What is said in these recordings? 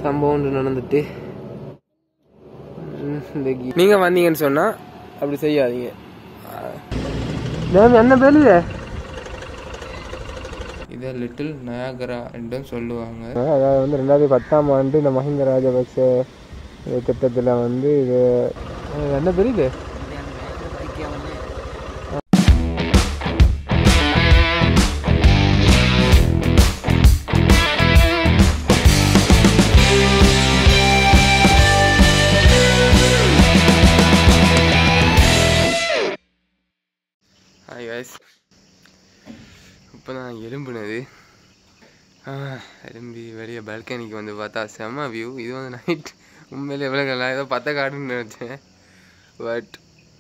சம்பவம் நடந்துட்டு நீங்கள் வந்தீங்கன்னு சொன்னால் அப்படி செய்யாதீங்க. என்ன பேருங்க இதை லிட்டில் நயாகரா என்று சொல்லுவாங்க. அதாவது வந்து 2010ஆம் ஆண்டு இந்த மஹிந்த ராஜபக்ச திட்டத்தில் வந்து இது என்ன பேர் இது இப்போ நான் எலும்புனது எலும்பி வெளியே பால்கனிக்கு வந்து பார்த்தா செம்ம வியூ. இது வந்து நைட் உண்மையிலே விலங்கலாம் ஏதோ பத்த காடுன்னு நினச்சேன், பட்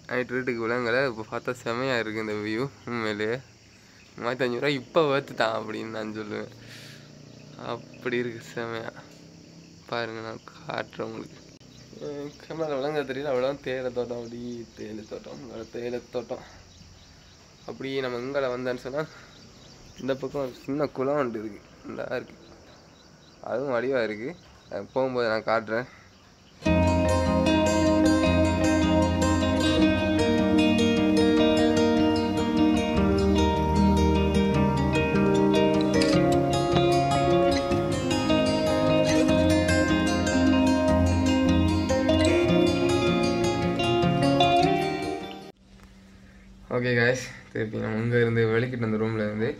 நைட் வீட்டுக்கு விலங்கலை. இப்போ பார்த்தா செம்மையாக இருக்குது இந்த வியூ. உண்மையிலேயே 3500 ரூபா இப்போ வறுத்துட்டான் அப்படின்னு நான் சொல்லுவேன். அப்படி இருக்குது செம்மையாக. பாருங்கள் நான் காட்டுறேன் உங்களுக்கு. கேமரா விலங்க தெரியல, அவ்வளோ தேயிலை தோட்டம். அப்படி தேயிலை தோட்டம் அப்படி நம்ம இங்கே வந்தேன்னு சொன்னால் இந்த பக்கம் ஒரு சின்ன குளம் ஒன்று இருக்குது, நல்லா இருக்குது, அதுவும் வடிவாக இருக்குது. போகும்போது நான் காட்டுறேன். ஓகே காய்ஸ், திருப்பி நம்ம இங்கே இருந்து வெளிக்கிட்டு அந்த ரூமில் இருந்து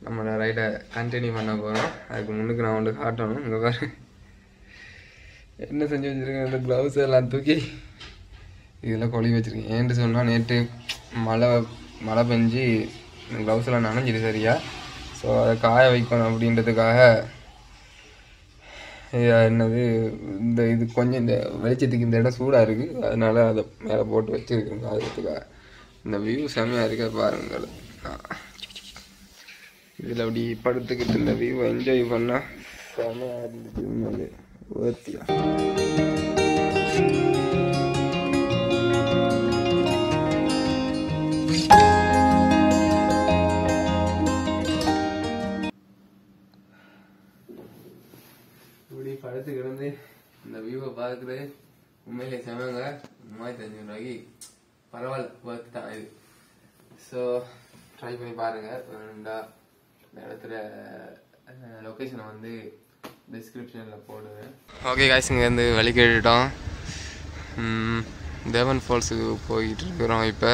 நம்மளோட ரைடை கண்டினியூ பண்ண போகிறோம். அதுக்கு முன்னுக்கு நான் ஒன்று காட்டணும். இங்கே பாரு என்ன செஞ்சு வச்சுருக்கேன். இந்த க்ளவுஸ் எல்லாம் தூக்கி இதெல்லாம் கொழி வச்சுருக்கேன். ஏன்ட்டு சொன்னால் நேற்று மழை பெஞ்சு இந்த க்ளவுஸ் எல்லாம் நனைஞ்சிடு சரியா. ஸோ அதை காய வைக்கணும் அப்படின்றதுக்காக என்னது இது கொஞ்சம் இந்த வெளிச்சத்துக்கு இந்த இடம் சூடாக இருக்குது, அதனால் அதை மேலே போட்டு வச்சுருக்கேன் காயத்துக்காக. இந்த வியூ செம்மையாக இருக்க பாருங்கள். இதில் அப்படி படுத்துக்கிட்டு இந்த வியூ என்ஜாய் பண்ணால் செம்மையாக இருந்துச்சு. ஓத்தியா இப்படி படுத்துக்கிட்டு இந்த வியூவை பார்க்குறது உண்மையிலே செம்மைங்க. 3500 ரூபாய்க்கு பரவாயில்ல, ஒர்த் தான் இது. ஸோ ட்ரை பண்ணி பாருங்கள். வேணுண்டா இந்த இடத்துல லொக்கேஷனை வந்து டிஸ்கிரிப்ஷனில் போடுவேன். ஓகே காய்ஸ், இங்கேருந்து வெளி கேட்டுட்டோம். தேவன் ஃபால்ஸுக்கு போய்கிட்டு இருக்கிறோம். இப்போ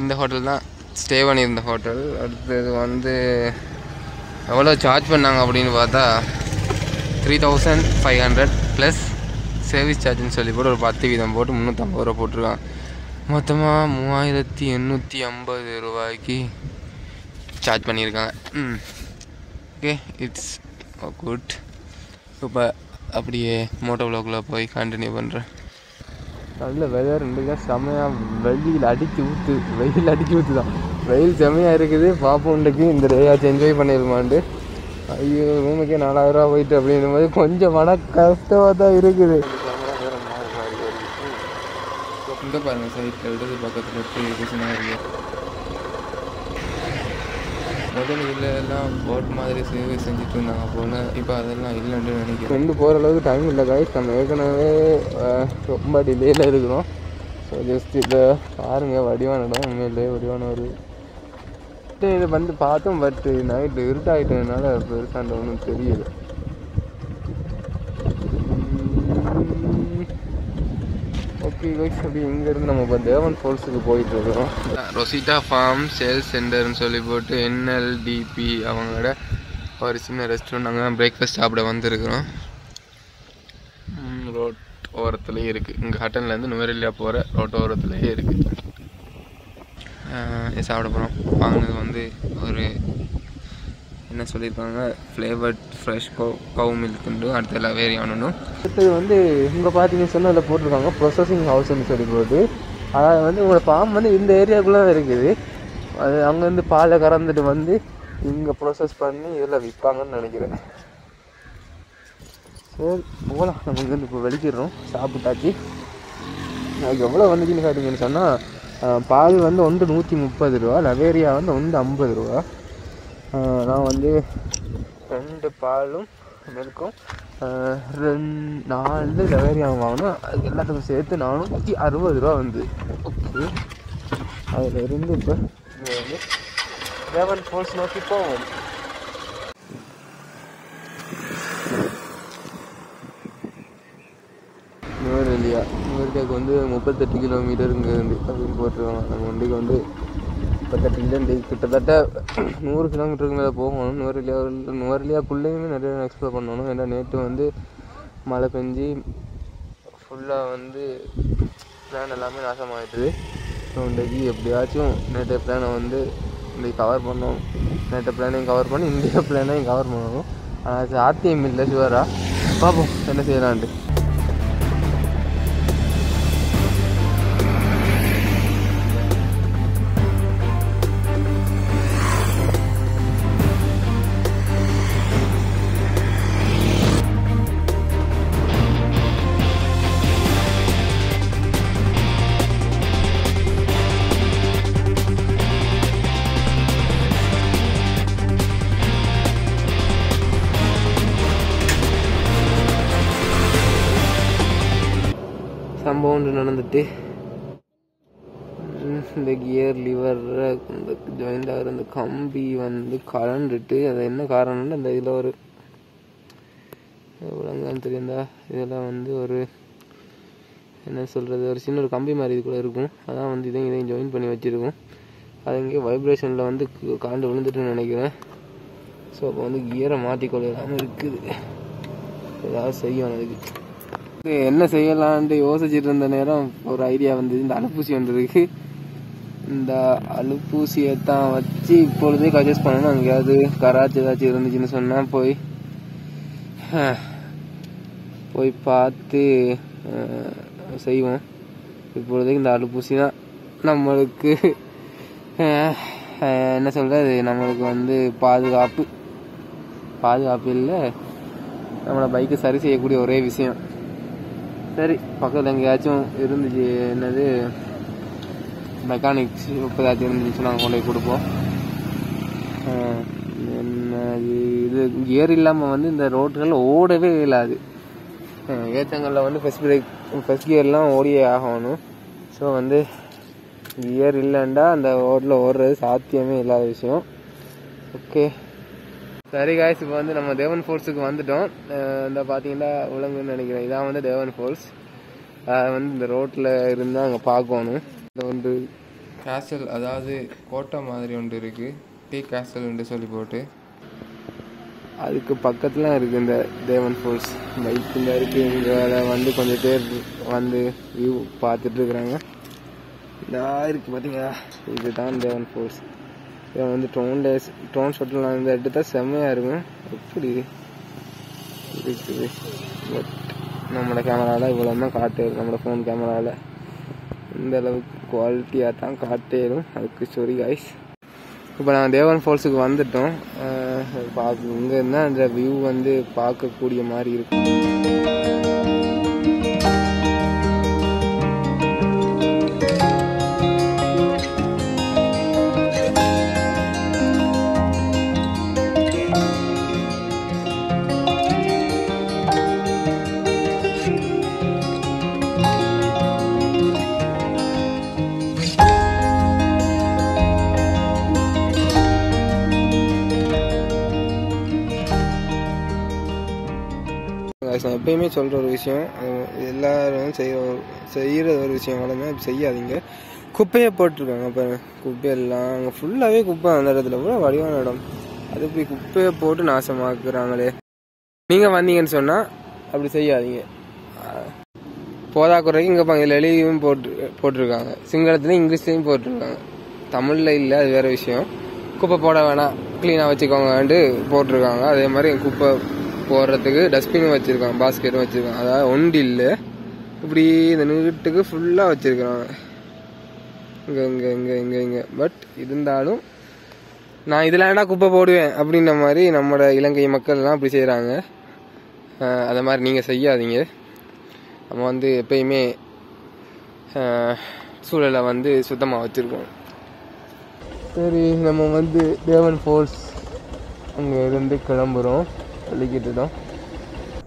இந்த ஹோட்டல் தான் ஸ்டே பண்ணியிருந்த ஹோட்டல். அடுத்தது வந்து எவ்வளோ சார்ஜ் பண்ணாங்க அப்படின்னு பார்த்தா 3500 ப்ளஸ் சர்வீஸ் சார்ஜுன்னு சொல்லி போட்டு ஒரு 10% போட்டு 350 ரூபா போட்டிருக்கான். மொத்தமாக 3850 ரூபாய்க்கு சார்ஜ் பண்ணியிருக்காங்க. Okay, it's good. இப்போ அப்படியே மோட்டோ வ்ளாகில் போய் கண்டினியூ பண்ணுறேன். நல்ல வெதர் இன்றைக்கி செம்மையாக வெயில் அடித்து ஊற்று தான். வெயில் செம்மையாக இருக்குது. பார்ப்போம் இன்றைக்கு இந்த டேயாச்சும் என்ஜாய் பண்ணிடுமான்ட்டு. ஐயோ, ரூமுக்கே 4000 ரூபா போயிட்டு அப்படின்னும் போது கொஞ்சம் மன கஷ்டமாக தான் இருக்குது. இந்த பாருங்கள் சைட்டில் இடது பக்கத்தில் எப்படி இருக்குச்சுன்னா முதல்ல இல்லைலாம் போட் மாதிரி சேவை செஞ்சுட்டு இருந்தாங்க போல். இப்போ அதெல்லாம் இல்லைன்னு நினைக்கிறேன். கொண்டு போகிற அளவுக்கு டைம் இல்லை காய்ஸ். நம்ம ஏற்கனவே ரொம்ப டிலேயில் இருக்கிறோம். ஸோ ஜஸ்ட் இதை பாருங்கள், வடிவான இடம். உண்மையிலே வடிவான ஒரு இதை வந்து பார்த்தோம். பட் நைட்டு இருட்டாகிட்டதுனால பெருசாண்ட ஒன்றும் தெரியல. ஓகே கைஸ், அப்படி இங்கேருந்து நம்ம இப்போ தேவன் ஃபால்ஸுக்கு போயிட்டுருக்கோம். ரொசிட்டா ஃபார்ம் சேல்ஸ் சென்டர்னு சொல்லி போட்டு NLDP அவங்களோட ஒரு சின்ன ரெஸ்டாரண்ட். நாங்கள் பிரேக்ஃபாஸ்ட் சாப்பிட வந்துருக்குறோம். ரோட் ஓரத்துலேயே இருக்குது. இங்கே ஹட்டன்லேருந்து நுவரெலியா போகிற ரோட் ஓரத்துலேயே இருக்குது. சாப்பிட போகிறோம். வாங்கினது வந்து ஒரு என்ன சொல்லியிருக்காங்க, ஃப்ளேவர்ட் ஃப்ரெஷ் கவு மில்க்குண்டு. அடுத்து லவேரி ஆனணும். அடுத்தது வந்து இங்கே பார்த்தீங்கன்னு சொன்னால் அதில் போட்டிருக்காங்க ப்ரொசஸிங் ஹவுஸ்ன்னு சொல்லி போட்டு. அதாவது வந்து உங்களோட ஃபார்ம் வந்து இந்த ஏரியாவுக்குள்ளே இருக்குது. அது அங்கேருந்து பாலை கறந்துட்டு வந்து இங்கே ப்ரொசஸ் பண்ணி இதில் விற்பாங்கன்னு நினைக்கிறேன். சரி போகலாம். நம்ம இங்கேருந்து இப்போ வெளிக்கிடுறோம். சாப்பிட்டாச்சு. அதுக்கு எவ்வளோ வந்துச்சுன்னு காட்டிங்கன்னு சொன்னால் பால் வந்து ஒன்று 130 ரூபா, லவேரியா வந்து ஒன்று 50 ரூபா. நான் வந்து 2 பாலும் மில்க்கும் 4 லவேரியம் வாங்கினோம். அது எல்லாத்துக்கும் சேர்த்து 460 ரூபா வந்து. ஓகே, அதில் இருந்து இப்போ இங்கே வந்து தேவன் ஃபால்ஸ் நோக்கி போவோம். நுவரெலியாவுக்கு வந்து 38 கிலோமீட்டர் இங்கே இருந்து அப்படின்னு போட்டுருவாங்க. நம்ம வண்டிக்கு வந்து 38 கிலோமீட்டர், கிட்டத்தட்ட 100 கிலோமீட்டருக்கு மேலே போகணும். நுவரெலியாக்குள்ளேயுமே நிறைய எக்ஸ்ப்ளோர் பண்ணணும். ஏன்னா நேற்று வந்து மழை பெஞ்சு ஃபுல்லாக வந்து பிளான் எல்லாமே நாசமாகிட்டுது. ஸோ இன்றைக்கி எப்படியாச்சும் நேற்று பிளானை வந்து இன்றைக்கி கவர் பண்ணோம். நேற்று பிளானையும் கவர் பண்ணி இந்தியா பிளானையும் கவர் பண்ணணும். ஆனால் சாத்தியம் இல்லை ஷுவராக. பார்ப்போம் என்ன செய்யலான்ட்டு. சம்பவம் ஒன்று நடந்துட்டு இந்த கியர் லிவரை ஜாயிண்ட் ஆகிற அந்த கம்பி வந்து கலண்டுட்டு, அது என்ன காரணம்னு அந்த இதில் ஒரு விளங்கான்னு தெரியுந்தா, இதெல்லாம் வந்து ஒரு என்ன சொல்கிறது, ஒரு சின்ன ஒரு கம்பி மாதிரி இது கூட இருக்கும். அதான் வந்து இதையும் ஜாயின் பண்ணி வச்சுருக்கும். அது இங்கே வைப்ரேஷனில் வந்து காண்டு விழுந்துட்டுன்னு நினைக்கிறேன். ஸோ அப்போ வந்து கியரை மாற்றிக்கொள்ளாமல் இருக்குது. ஏதாவது செய்யணும். அதுக்கு என்ன செய்யலான்ட்டு யோசிச்சுட்டு இருந்த நேரம் ஒரு ஐடியா வந்தது. இந்த அழுப்பூசி வந்துருக்கு. இந்த அழுப்பூசியை தான் வச்சு இப்பொழுதே அட்ஜஸ்ட் பண்ணணும். அங்கேயாவது கராச்சி ஏதாச்சும் இருந்துச்சுன்னு சொன்னால் போய் பார்த்து செய்வோம். இப்பொழுதைக்கு இந்த அழுப்பூசி தான் நம்மளுக்கு என்ன சொல்கிறது, நம்மளுக்கு வந்து பாதுகாப்பு இல்லை, நம்மளோட பைக்கை சரி செய்யக்கூடிய ஒரே விஷயம். சரி, பக்கத்தில் எங்கேயாச்சும் இருந்துச்சு, என்னது மெக்கானிக்ஸ் ஏதாச்சும் இருந்துச்சுன்னா நாங்கள் கொண்டு போய் கொடுப்போம். இது கியர் இல்லாமல் வந்து இந்த ரோட்டுகளில் ஓடவே இயலாது. ஏற்றங்களில் வந்து ஃபஸ்ட் கியர்லாம் ஓடியே ஆகணும். ஸோ வந்து கியர் இல்லைண்டா அந்த ரோட்டில் ஓடுறது சாத்தியமே இல்லாத விஷயம். ஓகே, சரி காய்ஸ், இப்போ வந்து நம்ம தேவன் ஃபால்ஸுக்கு வந்துட்டோம். இந்த பார்த்தீங்கன்னா உலங்குன்னு நினைக்கிறேன். இதான் வந்து தேவன் ஃபால்ஸ். வந்து இந்த ரோட்டில் இருந்தால் அங்கே பார்க்கணும். இந்த ஒன்று கேசல், அதாவது கோட்டை மாதிரி ஒன்று இருக்குது, டீ கேசல்ன்னு சொல்லி போட்டு அதுக்கு பக்கத்தில் இருக்குது இந்த தேவன் ஃபால்ஸ். பைக்கில் இருக்குது. இங்கே வந்து கொஞ்சம் பேர் வந்து வியூ பார்த்துட்ருக்குறாங்க. இதாக இருக்குது பார்த்தீங்களா, இதுதான் தேவன் ஃபால்ஸ். இதை வந்து ட்ரோன் ஷாட்டில் வந்து எடுத்தால் செம்மையாக இருக்கும். எப்படி இருக்குது, பட் நம்மளோட கேமராவில் இவ்வளோ தான் காட்டேரும். நம்மளோட ஃபோன் கேமராவில் இந்த அளவுக்கு குவாலிட்டியாக தான் காட்டேரும். அதுக்கு சாரி காய்ஸ். இப்போ நாங்கள் தேவன் ஃபால்ஸுக்கு வந்துட்டோம். இங்கே இருந்தால் அந்த வியூ வந்து பார்க்கக்கூடிய மாதிரி இருக்கும். நான் எப்பயுமே சொல்கிற ஒரு விஷயம், எல்லோரும் செய்கிற ஒரு விஷயம் வளர்ந்தா செய்யாதீங்க. குப்பையை போட்டிருக்காங்க. இப்போ குப்பையெல்லாம் அங்கே ஃபுல்லாகவே குப்பை. அந்த இடத்துல கூட வடிவான இடம், அது இப்படி குப்பையை போட்டு நாசமாக்குறாங்களே. நீங்கள் வந்தீங்கன்னு சொன்னால் அப்படி செய்யாதீங்க. போதாக்குறைக்கு இங்கே இதில் எழுதியும் போட்டிருக்காங்க. சிங்களத்துலேயும் இங்கிலீஷ்லேயும் போட்டிருக்காங்க. தமிழில் இல்லை, அது வேறு விஷயம். குப்பை போட வேணாம், க்ளீனாக வச்சுக்கோங்கன்ட்டு போட்டிருக்காங்க. அதே மாதிரி குப்பை போடுறதுக்கு டஸ்ட்பின் வச்சுருக்காங்க, பாஸ்கெட்டும் வச்சுருக்காங்க. அதாவது ஒண்டி இல்லை, இப்படி இந்த நீட்டுக்கு ஃபுல்லாக வச்சுருக்காங்க. இங்கே பட் இருந்தாலும் நான் இதில் ஏன்டா குப்பை போடுவேன் அப்படின்ற மாதிரி நம்மளோட இலங்கை மக்கள்லாம் அப்படி செய்கிறாங்க. அதை மாதிரி நீங்கள் செய்யாதீங்க. நம்ம வந்து எப்பயுமே சூழலை வந்து சுத்தமாக வச்சுருக்கோம். சரி, நம்ம வந்து தேவன் ஃபால்ஸ் அங்கே இருந்து கிளம்புறோம். வெளிக்கிட்டுட்டோம்.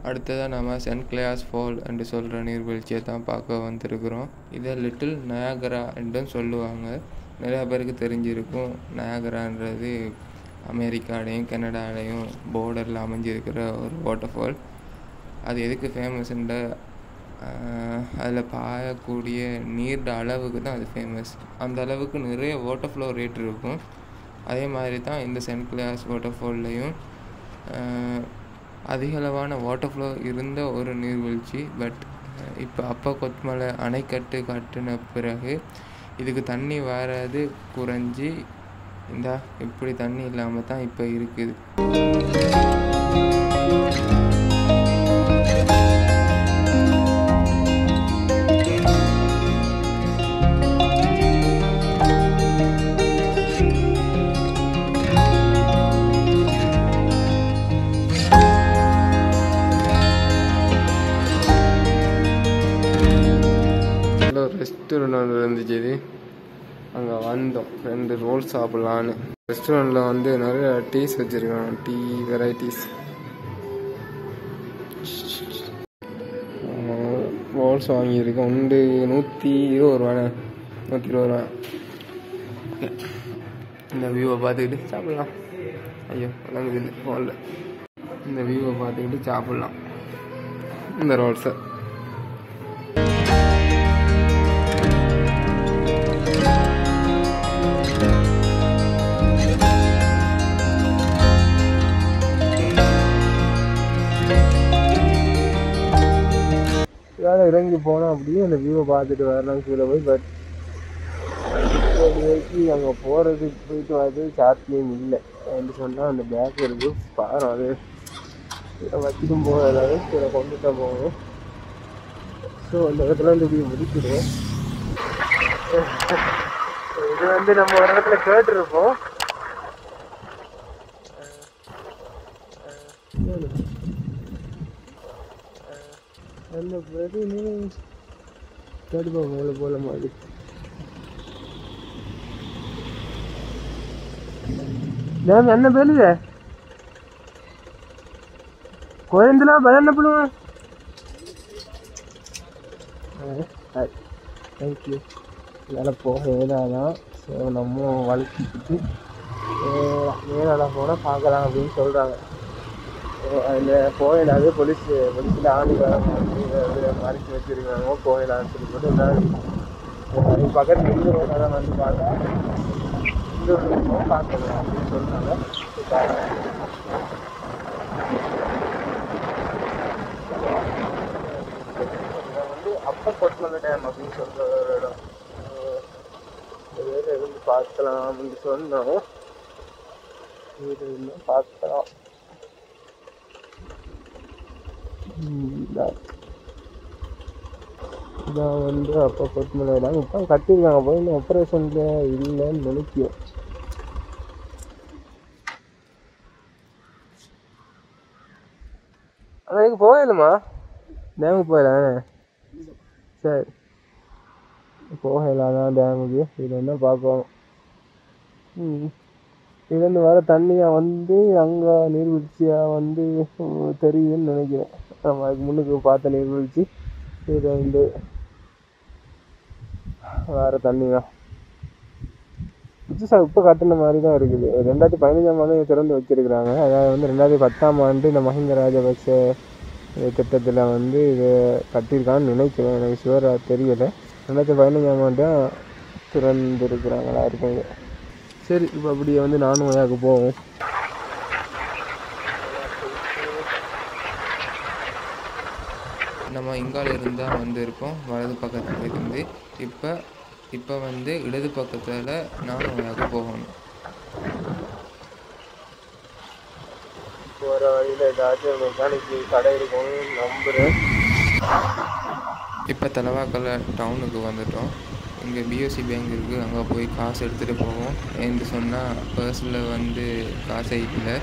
அடுத்ததாக நம்ம சென்ட் கிளேர்ஸ் ஃபால் என்று சொல்கிற நீர்வீழ்ச்சியை தான் பார்க்க வந்திருக்கிறோம். இதை லிட்டில் நயாகரா என்றும் சொல்லுவாங்க. நிறையா பேருக்கு தெரிஞ்சிருக்கும். நயாகரான்றது அமெரிக்காலையும் கனடாலையும் பார்டரில் அமைஞ்சிருக்கிற ஒரு வாட்டர்ஃபால். அது எதுக்கு ஃபேமஸ்ன்ற அதில் பாயக்கூடிய நீரோட அளவுக்கு தான் அது ஃபேமஸ். அந்த அளவுக்கு நிறைய வாட்டர் ஃப்ளோ ரேட் இருக்கும். அதே மாதிரி தான் இந்த சென்ட் கிளேர்ஸ் வாட்டர்ஃபால்லையும் அதிகளவான வாட்டர் ஃப்ளோ இருந்த ஒரு நீர்வீழ்ச்சி. பட் இப்போ அப்பா கொத்மலை அணைக்கட்டு கட்டின பிறகு இதுக்கு தண்ணி வராது குறைஞ்சி இப்படி தண்ணி இல்லாமல் தான் இப்போ இருக்குது. ரெஸ்டாரண்ட் ஒன்று இருந்துச்சு. அங்கே வந்தோம் 2 ரோல் சாப்பிட்லான்னு. ரெஸ்டாரண்ட்டில் நிறைய டீஸ் வச்சுருக்காங்க. Tea varieties. ரோல்ஸ் வாங்கியிருக்கேன். 120 ரூபாண்ணே. 120 ரூபா. இந்த வியூவை பார்த்துக்கிட்டு சாப்பிட்லாம். ஐயோ விளங்குது இல்லை ஃபோனில். இந்த வியூவை பார்த்துக்கிட்டு சாப்பிட்லாம் இந்த ரோல்ஸை. இறங்கி போனோம் அப்படியே அந்த வியூவை பார்த்துட்டு வரலாம் கீழே போய். பட் அங்கே போகிறதுக்கு போயிட்டு வரது சாத்தியம் இல்லை. என்று சொன்னால் அந்த பேக் இருக்குது பாரம். அது வச்சுட்டும் போகாது, கீழே கொண்டுட்டு போகணும். ஸோ அந்த இடத்துல வந்து வியூ முடிச்சிடுவோம். இது நம்ம ஒரு இடத்துல கேட்டுருப்போம். அந்த பிறகு கேட்டுப்போம் மேலே போல மாதிரி. மேம் என்ன பேருங்க கோயந்தில் பயம் என்ன பண்ணுவேன். தேங்க்யூ. இதனால் போக ஏதாதான். ஸோ நம்ம வளர்த்திக்கிட்டு மேலே போனால் பார்க்கலாம் அப்படின்னு சொல்கிறாங்க. அதில் போயிடாது. போலீஸில் ஆணி மறைச்சி வச்சுருக்காங்க. போயிடான்னு சொல்லி போட்டு அது பக்கத்தில் இன்னொரு தான் வந்து பார்த்தா இன்னொரு பார்க்கலாம் அப்படின்னு சொல்கிறாங்க. அப்பா கொத்மலை டேம் அப்படின்னு சொல்கிற ஒரு இடம். இருந்து பார்க்கலாம் அப்படின்னு சொன்னோம். இது இன்னும் பார்க்கலாம். இதான் அப்பா கொத்மலை இடம். இப்போ கட்டியிருக்காங்க. போய் இன்னும் ஆப்ரேஷனில் இல்லைன்னு நினைக்கிறோம். அதுக்கு போகலுமா டேமுக்கு போகலாம். சரி போகலாம் தான் டேமுக்கு. இதில் என்ன பார்க்கணும். இதுலேருந்து வர தண்ணியாக அங்கே நீர்வீழ்ச்சியாக தெரியுதுன்னு நினைக்கிறேன். நம்ம அதுக்கு முன்னுக்கு பார்த்த நீர்வீழ்ச்சி இது வேறு தண்ணி தான். புதுசாக இப்போ கட்டின மாதிரி தான் இருக்குது. 2015ஆம் ஆண்டு திறந்து வச்சுருக்குறாங்க. அதாவது 2010ஆம் ஆண்டு இந்த மஹிந்த ராஜபக்ச திட்டத்தில் இது கட்டியிருக்கான்னு நினைக்கிறேன். எனக்கு ஷுவராக தெரியலை. 2015ஆம் ஆண்டு தான் திறந்துருக்குறாங்களா இருக்காங்க. சரி இப்போ அப்படியே நானும் வயாவுக்கு போவோம். நம்ம இங்கால இருந்தால் இருக்கோம் வலது பக்கத்தில் இருந்து. இப்போ இடது பக்கத்தில் நானும் வயாவுக்கு போகணும். போகிற வழியில் ஏதாச்சும் மெக்கானிக்கு கடை இருக்கும்னு நம்புகிறேன். இப்போ தலவாக்கலை டவுனுக்கு வந்துட்டோம். இங்கே பிஓசி பேங்க் இருக்குது. அங்கே போய் காசு எடுத்துகிட்டு போவோம். என்று சொன்னால் பர்ஸில் காசை இல்லை.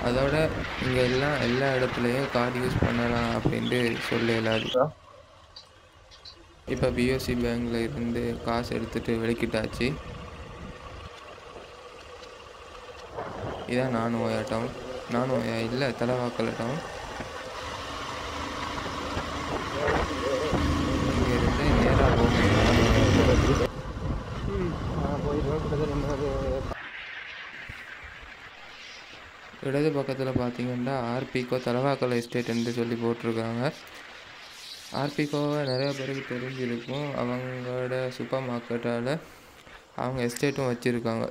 அதோட இங்கே எல்லா இடத்துலையும் கார்டு யூஸ் பண்ணலாம் அப்படின்ட்டு சொல்லலாது. இப்போ பிஓசி பேங்கில் இருந்து காசு எடுத்துகிட்டு வெளிக்கிட்டாச்சு. இதான் நானும் ஒயா டவுன். நானும் ஒயா இல்லை தலவாக்கலை டவுன். இடது பக்கத்தில் பார்த்தீங்கன்னா ஆர்பிகோ தலவாக்கல் எஸ்டேட் என்று சொல்லி போட்டிருக்காங்க. ஆர்பிகோவை நிறைய பேருக்கு தெரிஞ்சிருக்கும். அவங்களோட சூப்பர் மார்க்கெட்டால் அவங்க எஸ்டேட்டும் வச்சுருக்காங்க.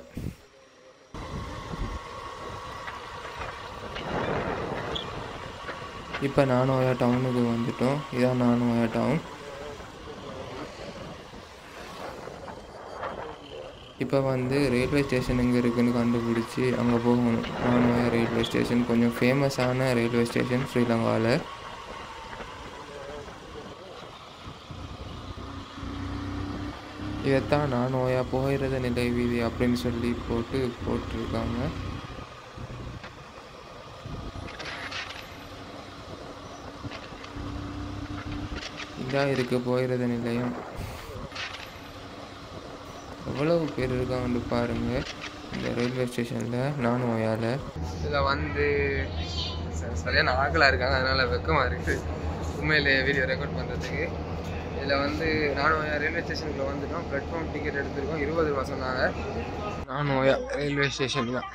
இப்போ நானோயா டவுனுக்கு வந்துட்டோம். இதான் நானோயா டவுன். இப்போ வந்து ரயில்வே ஸ்டேஷன் எங்கே இருக்குதுன்னு கண்டுபிடிச்சி அங்கே போகணும். நானோயா ரயில்வே ஸ்டேஷன் கொஞ்சம் ஃபேமஸான ரயில்வே ஸ்டேஷன் ஸ்ரீலங்காவில். இதைத்தான் நானோயா புகையிரத நிலை வீதி அப்படின்னு சொல்லி போட்டிருக்காங்க. இதாக இருக்குது புகையிரத நிலையம். எவ்வளவு பேர் இருக்காங்கன்னு பாருங்கள் இந்த ரயில்வே ஸ்டேஷனில் நானோயாவில். இதில் வந்து சரியான ஆட்களாக இருக்காங்க, அதனால் வெக்கமாக இருக்குது உண்மையிலே வீடியோ ரெக்கார்ட் பண்ணுறதுக்கு. இதில் வந்து நானோயா ரயில்வே ஸ்டேஷனுக்குள்ள வந்துட்டோம். பிளாட்ஃபார்ம் டிக்கெட் எடுத்துருக்கோம். 20 ரூபா சொன்னாங்க. நானோயா ரயில்வே ஸ்டேஷன் தான்.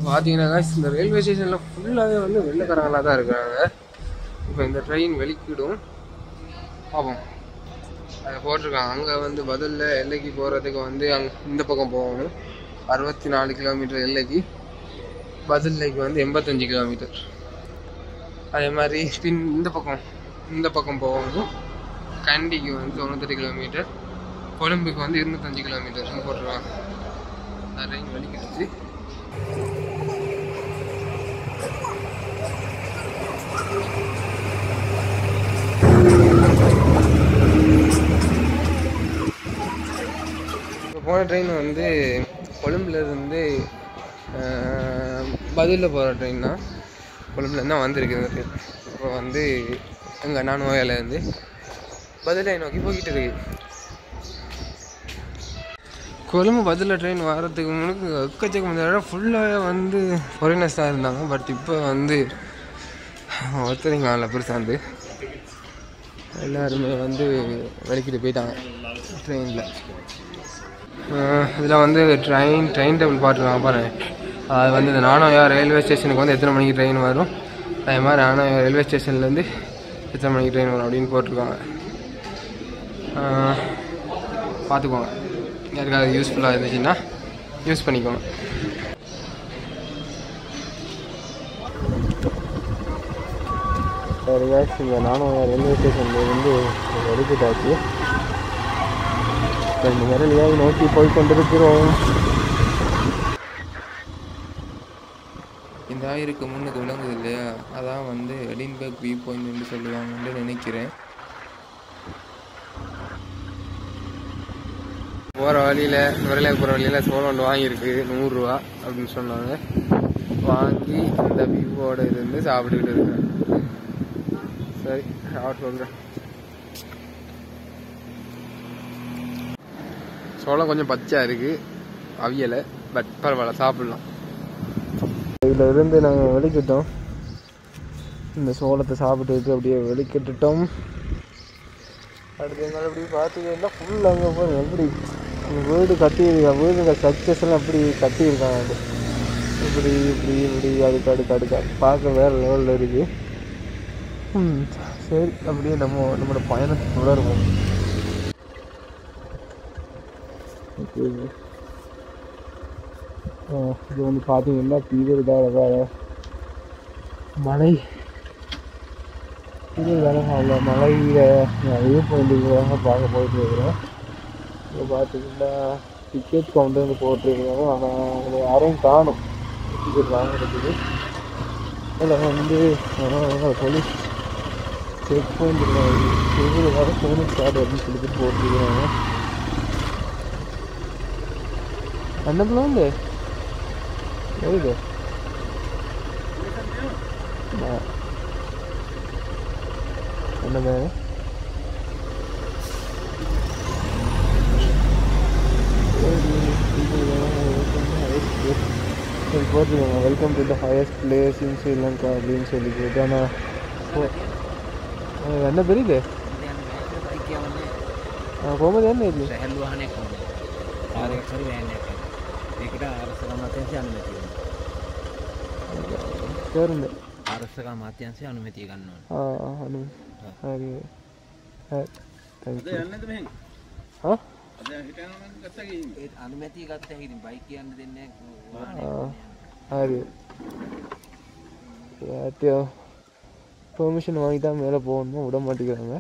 பார்த்தீங்கன்னா இந்த ரயில்வே ஸ்டேஷனில் ஃபுல்லாகவே வந்து வெள்ளைக்காரங்களாக தான் இருக்கிறாங்க. இப்போ இந்த ட்ரெயின் வெளிக்கிடும் பார்ப்போம். அதை போட்டிருக்காங்க. அங்கே வந்து பதிலில் எல்லைக்கு போகிறதுக்கு வந்து இந்த பக்கம் போகணும். 64 கிலோமீட்டர் எல்லைக்கு, பதில்லைக்கு வந்து 85 கிலோமீட்டர். அதே மாதிரி இந்த பக்கம் போகணும். கண்டிக்கு வந்து 98 கிலோமீட்டர், கொழும்புக்கு வந்து 205 கிலோமீட்டர் போட்டிருக்காங்க. ட்ரெயின் வெளிக்கிடுச்சு. இப்போ போன ட்ரெயின் வந்து கொழும்புலேருந்து பதிலில் போகிற ட்ரெயின் தான். கொழும்புலேருந்து தான் வந்திருக்கு இந்த ட்ரெயின். இப்போ வந்து எங்கள் நானோயாலேருந்து பதிலை நோக்கி போய்கிட்டு இருக்கு. கொழும்பு பதிலில் ட்ரெயின் வர்றதுக்கு முன்னாடி எக்கச்சக்க முடியாத ஃபுல்லாகவே வந்து ஃபாரினர்ஸ் தான் இருந்தாங்க. பட் இப்போ வந்து ஒருத்தரிங்க ஆள பெருசாந்து எல்லாருமே வந்து வெளிக்கிட்டு போயிட்டாங்க ட்ரெயினில். இதில் வந்து ட்ரெயின் டேபிள் பார்த்துருக்காங்க பாருங்க. அது வந்து இந்த நானோயா ரயில்வே ஸ்டேஷனுக்கு வந்து எத்தனை மணிக்கு ட்ரெயின் வரும், அதே மாதிரி நானோயா ரயில்வே ஸ்டேஷன்லேருந்து எத்தனை மணிக்கு ட்ரெயின் வரும் அப்படின்னு போட்டிருக்காங்க. பார்த்துக்கோங்க, யாருக்காவது யூஸ்ஃபுல்லாக இருந்துச்சுன்னா யூஸ் பண்ணிக்கோங்க. இந்த நானோயா ரயில்வே ஸ்டேஷன்லேருந்து எடுத்துட்டாச்சு. இந்த விரலியாக நோக்கி போய் கொண்டிருக்கிறோம். இந்த ஆயிருக்கு முன்னுக்கு விளங்குது இல்லையா, அதான் வந்து எடின்பர்க் வியூ பாயிண்ட் சொல்லுவாங்கன்னு நினைக்கிறேன். போகிற வழியில் விரலியாக போகிற வழியில் சோளம் ஒன்று வாங்கியிருக்கு 100 ரூபா அப்படின்னு சொன்னாங்க. வாங்கி அந்த வியூவோடு இருந்து சாப்பிட்டுக்கிட்டு இருக்கேன். சரி சாப்பிட்டு சொல்கிறேன். சோளம் கொஞ்சம் பச்சையாக இருக்குது, அவியலை, பட் பரவாயில்ல சாப்பிட்லாம். இதில் இருந்து நாங்கள் வெளிக்கிட்டோம். இந்த சோளத்தை சாப்பிட்டு அப்படியே வெளிக்கிட்டுட்டோம். அடுத்து எங்களை அப்படி பார்த்துக்கிட்டா ஃபுல் அங்கே போய் எப்படி வீடு வீடு ஸ்ட்ரக்சர்ஸ்லாம் எப்படி கட்டியிருக்காங்க. இப்படி இப்படி இப்படி அடுக்கு பார்க்க வேறு லெவலில் இருக்குது. சரி அப்படியே நம்மளோட பயணத்தை தொடருவோம். இது வந்து பார்த்தீங்கன்னா தீவிரதாக மலை அவ்வளோ மலையில் வியூ பாயிண்ட்டுக்காக பார்க்க போயிட்டு இருக்கிறோம். இங்கே பார்த்தீங்கன்னா டிக்கெட் கவுண்டர் போட்டிருக்காங்க, ஆனால் யாரையும் காணும் டிக்கெட் வாங்குறதுக்கு. அதில் வந்து போலீஸ் செக் பாயிண்ட் இருக்காங்க, போலீஸ் கார்டு அப்படின்னு சொல்லிட்டு போட்டிருக்கிறாங்க. என்ன பிள்ளைங்க எது என்னங்க போட்டுருக்காங்க welcome to the highest place இன் ஸ்ரீலங்கா அப்படின்னு சொல்லி போட்டு. ஆனால் என்ன பெரியது කොහොමද යන්නේ ඉතින්? සැහැල්ලු වාහනයක් කොහොමද? කාර් එකක් හරි වෑන් එකක් හරි. ඒකට ආරක්ෂක අමාත්‍යාංශය අනුමැතිය දෙනවා. ආරක්ෂක අමාත්‍යාංශය අනුමැතිය ගන්න ඕනේ. හරි. හරි. Thank you. යන්නද මෙහෙන්? හා? අද හිටනවා නම් ගත්තා ගිහින්. ඒ අනුමැතිය ගත්තා ඉතින් බයික් යන්න දෙන්නේ නැහැ. හරි. ஏத்தியோ பெர்மிஷன் வாங்கி தான் மேலே போகணும், விட மாட்டேங்கிறாங்க.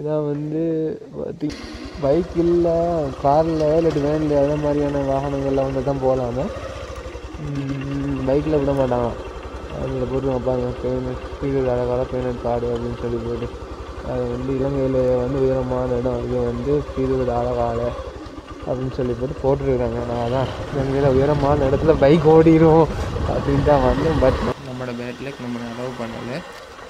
இதான் வந்து பைக் இல்லை காரில் இல்லாட்டி வேனில் அதே மாதிரியான வாகனங்களில் வந்து தான் போகலாமா, பைக்கில் விட மாட்டாங்க. அதில் போட்டு வைப்பாங்க பேமெண்ட் ஸ்பீக்கர் அழகால பேமெண்ட் கார்டு அப்படின்னு சொல்லி போட்டு. அது வந்து இலங்கையில் வந்து உயரமான இடம், இது வந்து ஸ்பீக்கர் அழகால அப்படின்னு சொல்லி போட்டுருக்குறாங்க. நான் அதான் இலங்கையில் உயரமான இடத்துல பைக் ஓடிடும் அப்படின்னு தான் வந்தேன். பட் நம்மளோட பேட்டில் நம்ம அலோவ் பண்ணலை.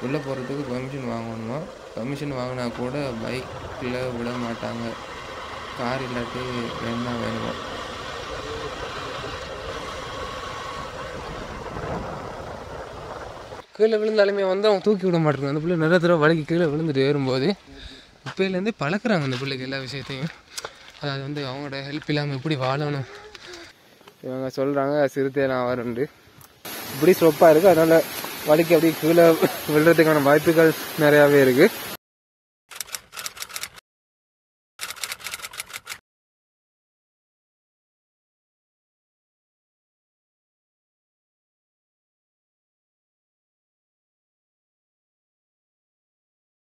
உள்ளே போகிறதுக்கு பெர்மிஷன் வாங்கணுமா, பெர்மிஷன் வாங்கினா கூட பைக்கில் விட மாட்டாங்க, கார் இல்லாட்டி வேணுமா வேணுமா. கீழே விழுந்தாலுமே வந்து அவங்க தூக்கி விட மாட்டேங்க. அந்த பிள்ளை நிறைய தடவை வலிக்கு கீழே விழுந்துட்டு ஏறும்போது இப்போலேருந்தே பழக்கிறாங்க அந்த பிள்ளைக்கு எல்லா விஷயத்தையும். அதாவது வந்து அவங்களோட ஹெல்ப் இல்லாமல் எப்படி வாழணும். இவங்க சொல்கிறாங்க சிறுத்தையெல்லாம் வருண்டு இப்படி ஸ்லோப்பாக இருக்குது, அதனால் வலிக்கு அப்படியே கீழே விழுறதுக்கான வாய்ப்புகள் நிறையாவே இருக்குது.